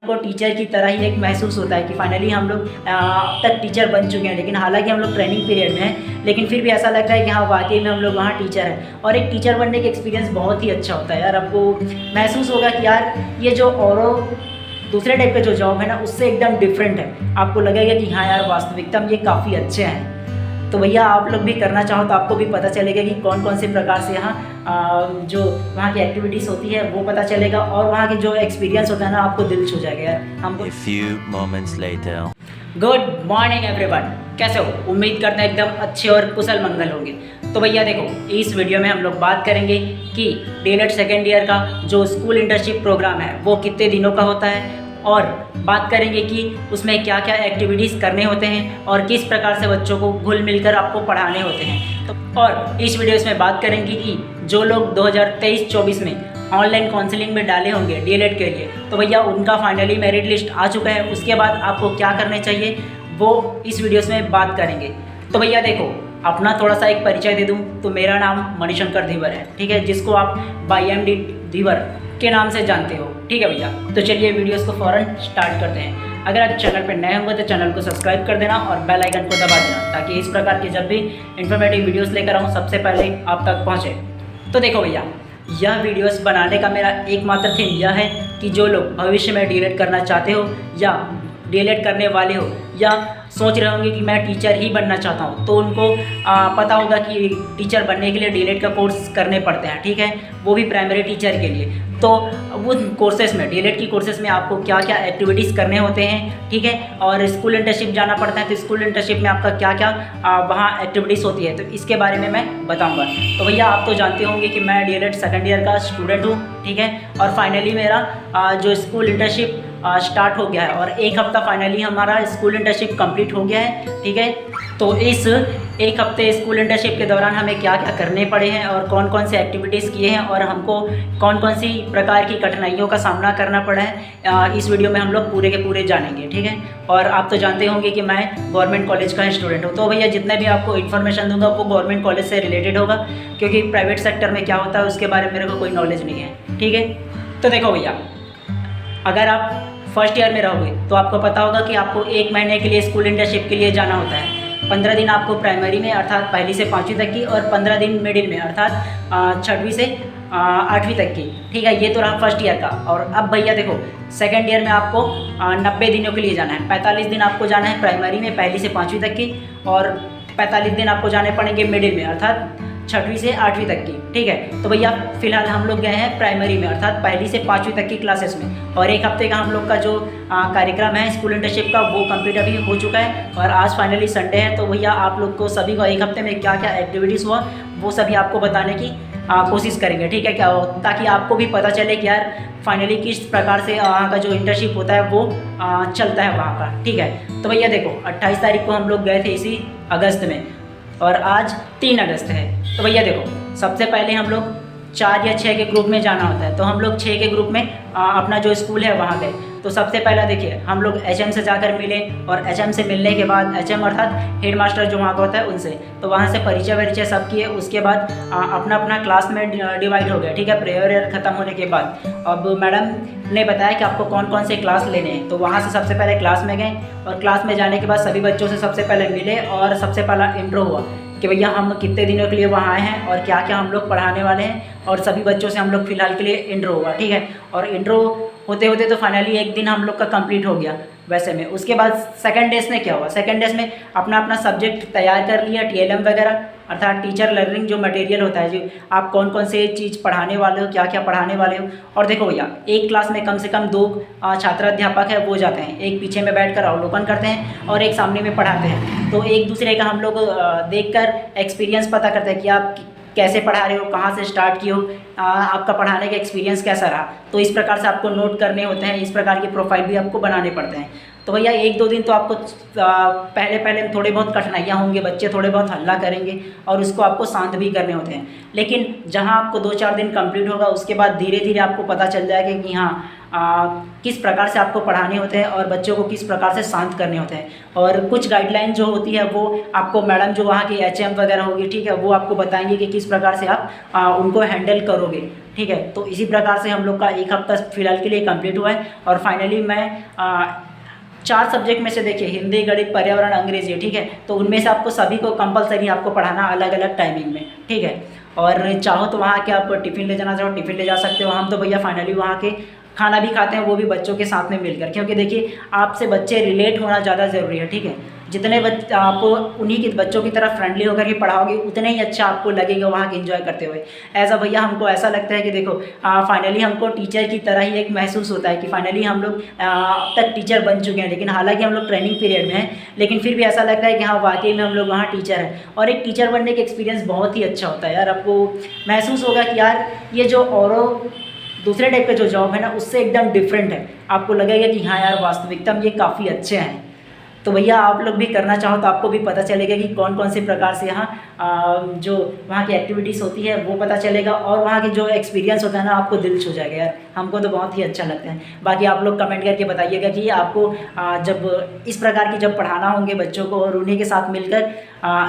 को टीचर की तरह ही एक महसूस होता है कि फाइनली हम लोग अब तक टीचर बन चुके हैं। लेकिन हालांकि हम लोग ट्रेनिंग पीरियड में हैं, लेकिन फिर भी ऐसा लगता है कि हाँ वाकई में हम लोग वहाँ टीचर हैं। और एक टीचर बनने का एक्सपीरियंस बहुत ही अच्छा होता है यार। आपको महसूस होगा कि यार ये जो औरों दूसरे टाइप का जो जॉब है ना, उससे एकदम डिफरेंट है। आपको लगेगा कि हाँ यार वास्तविकता में ये काफ़ी अच्छे हैं। तो भैया आप लोग भी करना चाहो तो आपको भी पता चलेगा कि कौन कौन से प्रकार से यहाँ जो वहाँ की एक्टिविटीज़ होती है वो पता चलेगा, और वहाँ की जो एक्सपीरियंस होता है ना, आपको दिल छू जाएगा यार। हमको गुड मॉर्निंग एवरीवन, कैसे हो? उम्मीद करते हैं एकदम अच्छे और कुशल मंगल होंगे। तो भैया देखो, इस वीडियो में हम लोग बात करेंगे कि डीएलएड सेकेंड ईयर का जो स्कूल इंटर्नशिप प्रोग्राम है वो कितने दिनों का होता है, और बात करेंगे कि उसमें क्या क्या एक्टिविटीज़ करने होते हैं और किस प्रकार से बच्चों को घुल मिलकर आपको पढ़ाने होते हैं। तो और इस वीडियो में बात करेंगे कि जो लोग 2023-24 में ऑनलाइन काउंसलिंग में डाले होंगे डीएलएड के लिए, तो भैया उनका फाइनली मेरिट लिस्ट आ चुका है। उसके बाद आपको क्या करने चाहिए वो इस वीडियोस में बात करेंगे। तो भैया देखो, अपना थोड़ा सा एक परिचय दे दूं तो मेरा नाम मणिशंकर धीवर है, ठीक है, जिसको आप बाई एमडी धीवर के नाम से जानते हो, ठीक है भैया। तो चलिए वीडियोस को फ़ौरन स्टार्ट करते हैं। अगर आप चैनल पर नए होंगे तो चैनल को सब्सक्राइब कर देना और बेल आइकन को दबा देना, ताकि इस प्रकार के जब भी इन्फॉर्मेटिव वीडियोस लेकर आऊँ सबसे पहले आप तक पहुँचे। तो देखो भैया, यह वीडियोस बनाने का मेरा एकमात्र थीम यह है कि जो लोग भविष्य में डीएलएड करना चाहते हो या डीएलएड करने वाले हो या सोच रहे होंगे कि मैं टीचर ही बनना चाहता हूँ, तो उनको पता होगा कि टीचर बनने के लिए डीएलएड का कोर्स करने पड़ते हैं, ठीक है, वो भी प्राइमरी टीचर के लिए। तो वो कोर्सेज़ में, डीएलएड की कोर्सेज़ में आपको क्या क्या एक्टिविटीज़ करने होते हैं, ठीक है, और स्कूल इंटर्नशिप जाना पड़ता है, तो स्कूल इंटर्नशिप में आपका क्या क्या वहाँ एक्टिविटीज़ होती है, तो इसके बारे में मैं बताऊँगा। तो भैया आप तो जानते होंगे कि मैं डीएलएड सेकेंड ईयर का स्टूडेंट हूँ, ठीक है, और फाइनली मेरा जो स्कूल इंटर्नशिप स्टार्ट हो गया है और एक हफ़्ता फाइनली हमारा स्कूल इंटर्नशिप कंप्लीट हो गया है, ठीक है। तो इस एक हफ्ते स्कूल इंटर्नशिप के दौरान हमें क्या क्या करने पड़े हैं और कौन कौन से एक्टिविटीज़ किए हैं और हमको कौन कौन सी प्रकार की कठिनाइयों का सामना करना पड़ा है, इस वीडियो में हम लोग पूरे के पूरे जानेंगे, ठीक है। और आप तो जानते होंगे कि मैं गवर्नमेंट कॉलेज का स्टूडेंट हूँ, तो भैया जितने भी आपको इन्फॉर्मेशन दूंगा वो गवर्नमेंट कॉलेज से रिलेटेड होगा, क्योंकि प्राइवेट सेक्टर में क्या होता है उसके बारे में मेरे को कोई नॉलेज नहीं है, ठीक है। तो देखो भैया, अगर आप फर्स्ट ईयर में रहोगे तो आपको पता होगा कि आपको 1 महीने के लिए स्कूल इंटर्नशिप के लिए जाना होता है। 15 दिन आपको प्राइमरी में अर्थात पहली से 5वीं तक की, और 15 दिन मिडिल में अर्थात 6वीं से 8वीं तक की, ठीक है। ये तो रहा फर्स्ट ईयर का। और अब भैया देखो, सेकेंड ईयर में आपको 90 दिनों के लिए जाना है। 45 दिन आपको जाना है प्राइमरी में पहली से 5वीं तक की, और 45 दिन आपको जाने पड़ेंगे मिडिल में अर्थात 6वीं से 8वीं तक की, ठीक है। तो भैया फिलहाल हम लोग गए हैं प्राइमरी में अर्थात पहली से 5वीं तक की क्लासेस में, और एक हफ्ते का हम लोग का जो कार्यक्रम है स्कूल इंटर्नशिप का वो कंप्लीट अभी हो चुका है, और आज फाइनली संडे है। तो भैया आप लोग को सभी को एक हफ्ते में क्या क्या एक्टिविटीज़ हुआ वो सभी आपको बताने की कोशिश करेंगे, ठीक है, क्या ताकि आपको भी पता चले कि यार फाइनली किस प्रकार से वहाँ का जो इंटर्नशिप होता है वो चलता है वहाँ का, ठीक है। तो भैया देखो, 28 तारीख को हम लोग गए थे इसी अगस्त में, और आज 3 अगस्त है। तो भैया देखो, सबसे पहले हम लोग 4 या 6 के ग्रुप में जाना होता है, तो हम लोग 6 के ग्रुप में अपना जो स्कूल है वहाँ गए। तो सबसे पहला देखिए, हम लोग एचएम से जाकर मिले, और एचएम से मिलने के बाद एचएम अर्थात हेड मास्टर जो वहाँ का होता है उनसे, तो वहाँ से परिचय सब किए। उसके बाद अपना अपना क्लास में डिवाइड हो गया, ठीक है, प्रेयर ईयर ख़त्म होने के बाद। अब मैडम ने बताया कि आपको कौन कौन से क्लास लेने हैं, तो वहाँ से सबसे पहले क्लास में गए, और क्लास में जाने के बाद सभी बच्चों से सबसे पहले मिले, और सबसे पहला इंट्रो हुआ कि भैया हम कितने दिनों के लिए वहाँ आए हैं और क्या क्या हम लोग पढ़ाने वाले हैं, और सभी बच्चों से हम लोग फिलहाल के लिए इंट्रो हुआ, ठीक है। और इंट्रो होते होते तो फाइनली एक दिन हम लोग का कंप्लीट हो गया वैसे में। उसके बाद सेकंड डेज में क्या हुआ, सेकंड डेज में अपना अपना सब्जेक्ट तैयार कर लिया, टीएलएम वगैरह अर्थात टीचर लर्निंग जो मटेरियल होता है, जो आप कौन कौन से चीज़ पढ़ाने वाले हो, क्या क्या पढ़ाने वाले हो। और देखो भैया, एक क्लास में कम से कम 2 छात्राध्यापक है वो जाते हैं, एक पीछे में बैठकर अवलोकन करते हैं और एक सामने में पढ़ाते हैं। तो एक दूसरे का हम लोग देखकर एक्सपीरियंस पता करते हैं कि आप कैसे पढ़ा रहे हो, कहाँ से स्टार्ट किए हो, आपका पढ़ाने का एक्सपीरियंस कैसा रहा। तो इस प्रकार से आपको नोट करने होते हैं, इस प्रकार की प्रोफाइल भी आपको बनाने पड़ते हैं। तो भैया 1-2 दिन तो आपको पहले थोड़े बहुत कठिनाइयाँ होंगे, बच्चे थोड़े बहुत हल्ला करेंगे, और उसको आपको शांत भी करने होते हैं। लेकिन जहाँ आपको 2-4 दिन कंप्लीट होगा उसके बाद धीरे धीरे आपको पता चल जाएगा कि हाँ किस प्रकार से आपको पढ़ाने होते हैं और बच्चों को किस प्रकार से शांत करने होते हैं। और कुछ गाइडलाइन जो होती है वो आपको मैडम जो वहाँ की एचएम वगैरह होगी, ठीक है, वो आपको बताएंगे कि किस प्रकार से आप उनको हैंडल करोगे। ठीक है। तो इसी प्रकार से हम लोग का एक हफ्ता फिलहाल के लिए कंप्लीट हुआ है और फाइनली मैं 4 सब्जेक्ट में से देखिए हिंदी, गणित, पर्यावरण, अंग्रेजी, ठीक है। तो उनमें से आपको सभी को कंपलसरी आपको पढ़ाना अलग अलग टाइमिंग में, ठीक है। और चाहो तो वहाँ के आप टिफ़िन ले जाना चाहो टिफ़िन ले जा सकते हो। हम तो भैया फाइनली वहाँ के खाना भी खाते हैं, वो भी बच्चों के साथ में मिलकर, क्योंकि देखिए आपसे बच्चे रिलेट होना ज़्यादा ज़रूरी है, ठीक है। जितने आप उन्हीं के बच्चों की तरह फ्रेंडली होकर के पढ़ाओगे उतने ही अच्छा आपको लगेगा वहाँ के एंजॉय करते हुए। एज अ भैया हमको ऐसा लगता है कि देखो फाइनली हमको टीचर की तरह ही एक महसूस होता है कि फाइनली हम लोग अब तक टीचर बन चुके हैं, लेकिन हालांकि हम लोग ट्रेनिंग पीरियड में हैं, लेकिन फिर भी ऐसा लगता है कि हाँ वाकई में हम लोग वहाँ टीचर हैं। और एक टीचर बनने का एक्सपीरियंस बहुत ही अच्छा होता है यार। आपको महसूस होगा कि यार ये जो और दूसरे टाइप का जो जॉब है ना उससे एकदम डिफरेंट है। आपको लगेगा कि हाँ यार वास्तविकता में ये काफ़ी अच्छे हैं। तो भैया आप लोग भी करना चाहो तो आपको भी पता चलेगा कि कौन कौन से प्रकार से यहाँ जो वहाँ की एक्टिविटीज़ होती है वो पता चलेगा, और वहाँ की जो एक्सपीरियंस होता है ना आपको दिल छू जाएगा यार। हमको तो बहुत ही अच्छा लगता है। बाकी आप लोग कमेंट करके बताइएगा कि आपको जब इस प्रकार की जब पढ़ाना होंगे बच्चों को और उन्हीं के साथ मिलकर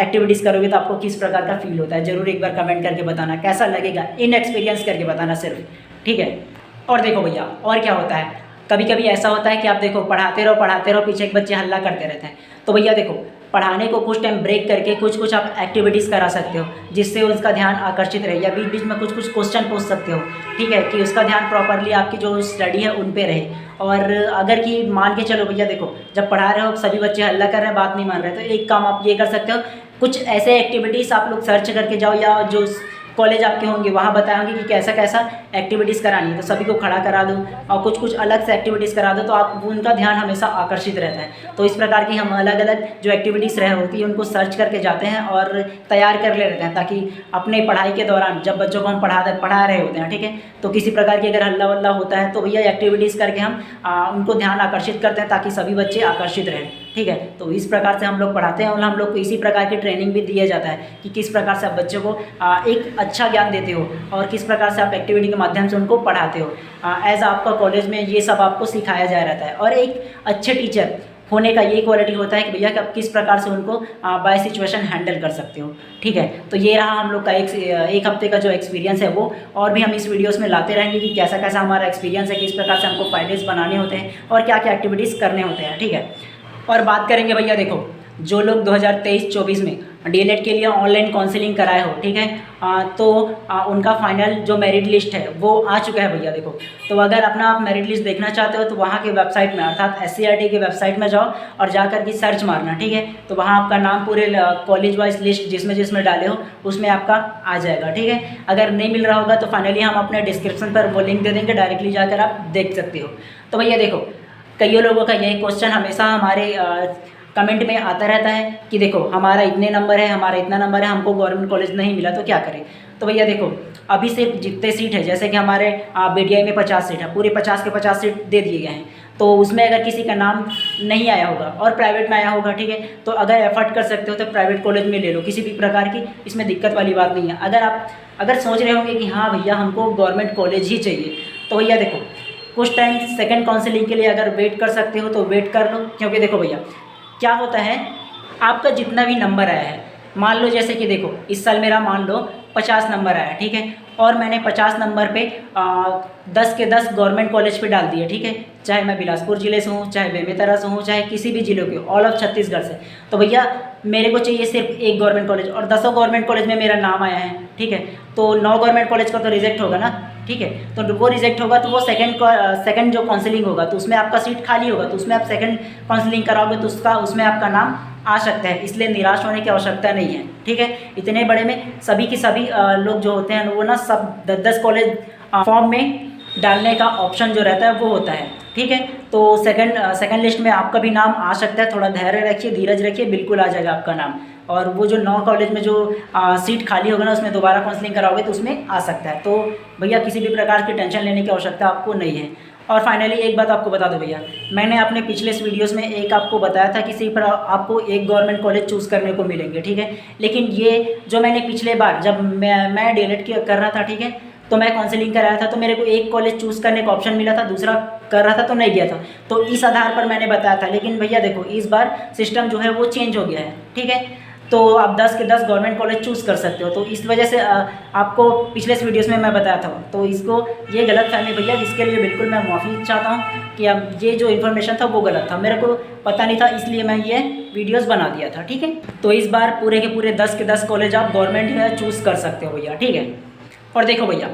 एक्टिविटीज़ करोगे तो आपको किस प्रकार का फील होता है। ज़रूर एक बार कमेंट करके बताना कैसा लगेगा, इन एक्सपीरियंस करके बताना सिर्फ, ठीक है। और देखो भैया और क्या होता है, कभी कभी ऐसा होता है कि आप देखो पढ़ाते रहो पीछे एक बच्चे हल्ला करते रहते हैं। तो भैया देखो पढ़ाने को कुछ टाइम ब्रेक करके कुछ आप एक्टिविटीज़ करा सकते हो जिससे उसका ध्यान आकर्षित रहे, या बीच बीच में कुछ क्वेश्चन पूछ सकते हो, ठीक है, कि उसका ध्यान प्रॉपरली आपकी जो स्टडी है उन पे रहे। और अगर कि मान के चलो भैया देखो जब पढ़ा रहे हो सभी बच्चे हल्ला कर रहे हैं, बात नहीं मान रहे, तो एक काम आप ये कर सकते हो, कुछ ऐसे एक्टिविटीज़ आप लोग सर्च करके जाओ या जो कॉलेज आपके होंगे वहाँ बताएंगे कि कैसा कैसा एक्टिविटीज़ करानी है, तो सभी को खड़ा करा दो और कुछ अलग से एक्टिविटीज़ करा दो, तो आप उनका ध्यान हमेशा आकर्षित रहता है। तो इस प्रकार की हम अलग अलग जो एक्टिविटीज़ रह होती है उनको सर्च करके जाते हैं और तैयार कर ले रहते हैं, ताकि अपने पढ़ाई के दौरान जब बच्चों को हम पढ़ा रहे होते हैं, ठीक है, तो किसी प्रकार की अगर हल्ला वल्ला होता है तो भैया एक्टिविटीज़ करके हम उनको ध्यान आकर्षित करते हैं ताकि सभी बच्चे आकर्षित रहें, ठीक है। तो इस प्रकार से हम लोग पढ़ाते हैं और हम लोग को इसी प्रकार की ट्रेनिंग भी दिया जाता है कि किस प्रकार से आप बच्चों को एक अच्छा ज्ञान देते हो और किस प्रकार से आप एक्टिविटी के माध्यम से उनको पढ़ाते हो। एज आपका कॉलेज में ये सब आपको सिखाया जा रहता है। और एक अच्छे टीचर होने का ये क्वालिटी होता है कि भैया कि आप किस प्रकार से उनको बाय सिचुएशन हैंडल कर सकते हो, ठीक है। तो ये रहा हम लोग का एक हफ्ते का जो एक्सपीरियंस है वो, और भी हम इस वीडियोस में लाते रहेंगे कि कैसा कैसा हमारा एक्सपीरियंस है, किस प्रकार से हमको फाइलेज बनाने होते हैं और क्या क्या एक्टिविटीज़ करने होते हैं, ठीक है। और बात करेंगे भैया देखो जो लोग 2023-24 में डीएलएड के लिए ऑनलाइन काउंसलिंग कराए हो, ठीक है, तो उनका फाइनल जो मेरिट लिस्ट है वो आ चुका है भैया देखो। तो अगर अपना आप मेरिट लिस्ट देखना चाहते हो तो वहाँ के वेबसाइट में अर्थात SCERT के वेबसाइट में जाओ और जाकर के सर्च मारना, ठीक है। तो वहाँ आपका नाम पूरे कॉलेज वाइज लिस्ट जिसमें डाले हो उसमें आपका आ जाएगा, ठीक है। अगर नहीं मिल रहा होगा तो फाइनली हम अपने डिस्क्रिप्शन पर वो लिंक दे देंगे, डायरेक्टली जाकर आप देख सकते हो। तो भैया देखो कई लोगों का यही क्वेश्चन हमेशा हमारे कमेंट में आता रहता है कि देखो हमारा इतने नंबर है, हमारा इतना नंबर है, हमको गवर्नमेंट कॉलेज नहीं मिला तो क्या करें। तो भैया देखो अभी सिर्फ जितने सीट है, जैसे कि हमारे BDI में 50 सीट है, पूरे 50 के 50 सीट दे दिए गए हैं। तो उसमें अगर किसी का नाम नहीं आया होगा और प्राइवेट में आया होगा, ठीक है, तो अगर एफर्ट कर सकते हो तो प्राइवेट कॉलेज में ले लो, किसी भी प्रकार की इसमें दिक्कत वाली बात नहीं है। अगर सोच रहे होंगे कि हाँ भैया हमको गवर्नमेंट कॉलेज ही चाहिए, तो भैया देखो कुछ टाइम सेकेंड काउंसलिंग के लिए अगर वेट कर सकते हो तो वेट कर लो। क्योंकि देखो भैया क्या होता है, आपका जितना भी नंबर आया है, मान लो जैसे कि देखो इस साल मेरा मान लो 50 नंबर आया, ठीक है, और मैंने 50 नंबर पे 10 के 10 गवर्नमेंट कॉलेज पे डाल दिए, ठीक है, चाहे मैं बिलासपुर ज़िले से हूँ, चाहे बेमेतरा से हूँ, चाहे किसी भी ज़िले के, ऑल ऑफ छत्तीसगढ़ से। तो भैया मेरे को चाहिए सिर्फ एक गवर्नमेंट कॉलेज और 10 गवर्नमेंट कॉलेज में मेरा नाम आया है, ठीक है, तो 9 गवर्नमेंट कॉलेज का तो रिजेक्ट होगा ना, ठीक है। तो वो रिजेक्ट होगा तो वो सेकंड जो काउंसलिंग होगा तो उसमें आपका सीट खाली होगा, तो उसमें आप सेकंड काउंसलिंग कराओगे तो उसमें आपका नाम आ सकता है, इसलिए निराश होने की आवश्यकता नहीं है, ठीक है। इतने बड़े में सभी के सभी लोग जो होते हैं वो ना सब 10 कॉलेज फॉर्म में डालने का ऑप्शन जो रहता है वो होता है, ठीक है। तो सेकंड लिस्ट में आपका भी नाम आ सकता है, थोड़ा धैर्य रखिए, धीरज रखिए, बिल्कुल आ जाएगा आपका नाम। और वो जो 9 कॉलेज में जो सीट खाली होगा ना उसमें दोबारा काउंसलिंग कराओगे तो उसमें आ सकता है। तो भैया किसी भी प्रकार की टेंशन लेने की आवश्यकता आपको नहीं है। और फाइनली एक बात आपको बता दो भैया, मैंने अपने पिछले वीडियोस में एक आपको बताया था कि सिर्फ आपको एक गवर्नमेंट कॉलेज चूज़ करने को मिलेंगे, ठीक है। लेकिन ये जो मैंने पिछले बार जब मैं डीएलएड कर रहा था, ठीक है, तो मैं काउंसलिंग कराया था तो मेरे को एक कॉलेज चूज़ करने का ऑप्शन मिला था, दूसरा कर रहा था तो नहीं गया था, तो इस आधार पर मैंने बताया था। लेकिन भैया देखो इस बार सिस्टम जो है वो चेंज हो गया है, ठीक है। तो आप 10 के 10 गवर्नमेंट कॉलेज चूज़ कर सकते हो। तो इस वजह से आपको पिछले वीडियोस में मैं बताया था, तो इसको ये गलत फहमी भैया, जिसके लिए बिल्कुल मैं माफ़ी चाहता हूँ कि अब ये जो इन्फॉर्मेशन था वो गलत था, मेरे को पता नहीं था, इसलिए मैं ये वीडियोस बना दिया था। ठीक है, तो इस बार पूरे के पूरे 10 के 10 कॉलेज आप गवर्नमेंट में चूज़ कर सकते हो भैया। ठीक है, और देखो भैया,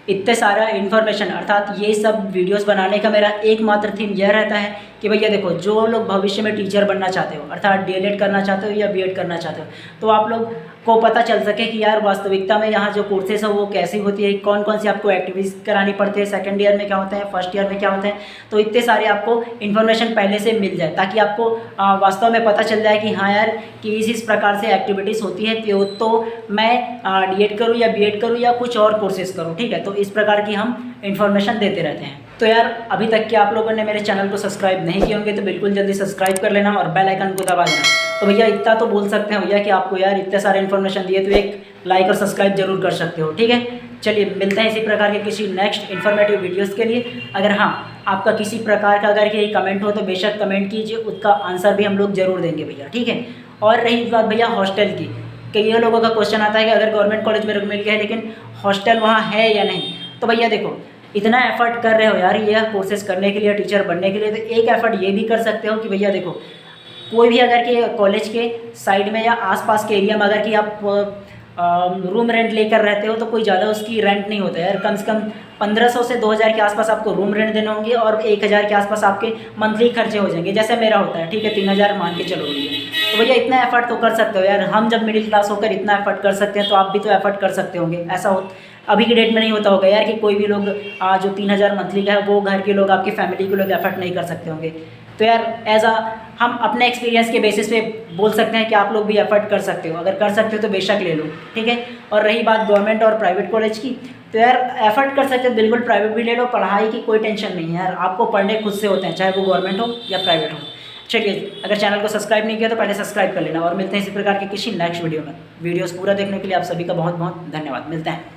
इतने सारा इन्फॉर्मेशन अर्थात ये सब वीडियोस बनाने का मेरा एकमात्र थीम यह रहता है कि भैया देखो, जो लोग भविष्य में टीचर बनना चाहते हो अर्थात डीएलएड करना चाहते हो या बीएड करना चाहते हो, तो आप लोग को पता चल सके कि यार वास्तविकता में यहाँ जो कोर्सेस है वो कैसी होती है, कौन कौन सी आपको एक्टिविटीज़ करानी पड़ती है, सेकंड ईयर में क्या होता है, फर्स्ट ईयर में क्या होता है। तो इतने सारे आपको इन्फॉर्मेशन पहले से मिल जाए, ताकि आपको वास्तव में पता चल जाए कि हाँ यार कि इस प्रकार से एक्टिविटीज़ होती है, तो मैं डीएड करूँ या बीएड करूँ या कुछ और कोर्सेज करूँ। ठीक है, तो इस प्रकार की हम इन्फॉर्मेशन देते रहते हैं। तो यार अभी तक कि आप लोगों ने मेरे चैनल को सब्सक्राइब नहीं किए होंगे तो बिल्कुल जल्दी सब्सक्राइब कर लेना और बेल आइकन को दबा देना। तो भैया इतना तो बोल सकते हैं भैया कि आपको यार इतने सारे इन्फॉर्मेशन दिए तो एक लाइक और सब्सक्राइब जरूर कर सकते हो। ठीक है, चलिए मिलते हैं इसी प्रकार के किसी नेक्स्ट इन्फॉर्मेटिव वीडियोस के लिए। अगर हाँ आपका किसी प्रकार का अगर यही कमेंट हो तो बेशक कमेंट कीजिए, उसका आंसर भी हम लोग जरूर देंगे भैया। ठीक है, और रही बात भैया हॉस्टल की, कई लोगों का क्वेश्चन आता है कि अगर गवर्नमेंट कॉलेज मेरे को मिल गया है लेकिन हॉस्टल वहाँ है या नहीं। तो भैया देखो, इतना एफर्ट कर रहे हो यार ये कोर्सेज करने के लिए, टीचर बनने के लिए, तो एक एफर्ट ये भी कर सकते हो कि भैया देखो, कोई भी अगर कि कॉलेज के साइड में या आसपास के एरिया में अगर कि आप रूम रेंट लेकर रहते हो तो कोई ज़्यादा उसकी रेंट नहीं होता है यार, कम से कम 1500 से 2000 के आसपास आपको रूम रेंट देने होंगे और 1000 के आसपास आपके मंथली खर्चे हो जाएंगे, जैसे मेरा होता है। ठीक है, 3000 मान के चलो भैया। तो भैया इतना एफर्ट तो कर सकते हो यार, हम जब मिडिल क्लास होकर इतना एफर्ट कर सकते हैं तो आप भी तो एफर्ट कर सकते होंगे। ऐसा हो अभी की डेट में नहीं होता होगा यार कि कोई भी लोग जो 3000 मंथली का है वो घर के लोग, आपकी फैमिली के लोग एफर्ट नहीं कर सकते होंगे। तो यार हम अपने एक्सपीरियंस के बेसिस पे बोल सकते हैं कि आप लोग भी एफर्ट कर सकते हो, अगर कर सकते हो तो बेशक ले लो। ठीक है, और रही बात गवर्नमेंट और प्राइवेट कॉलेज की, तो यार एफर्ट कर सकते हो बिल्कुल, प्राइवेट भी ले लो, पढ़ाई की कोई टेंशन नहीं है यार, आपको पढ़ने खुद से होते हैं, चाहे वो गवर्नमेंट हो या प्राइवेट हो। चलिए, अगर चैनल को सब्सक्राइब नहीं किया तो पहले सब्सक्राइब कर लेना और मिलते हैं इसी प्रकार के किसी नेक्स्ट वीडियो में। वीडियोस पूरा देखने के लिए आप सभी का बहुत बहुत धन्यवाद। मिलते हैं।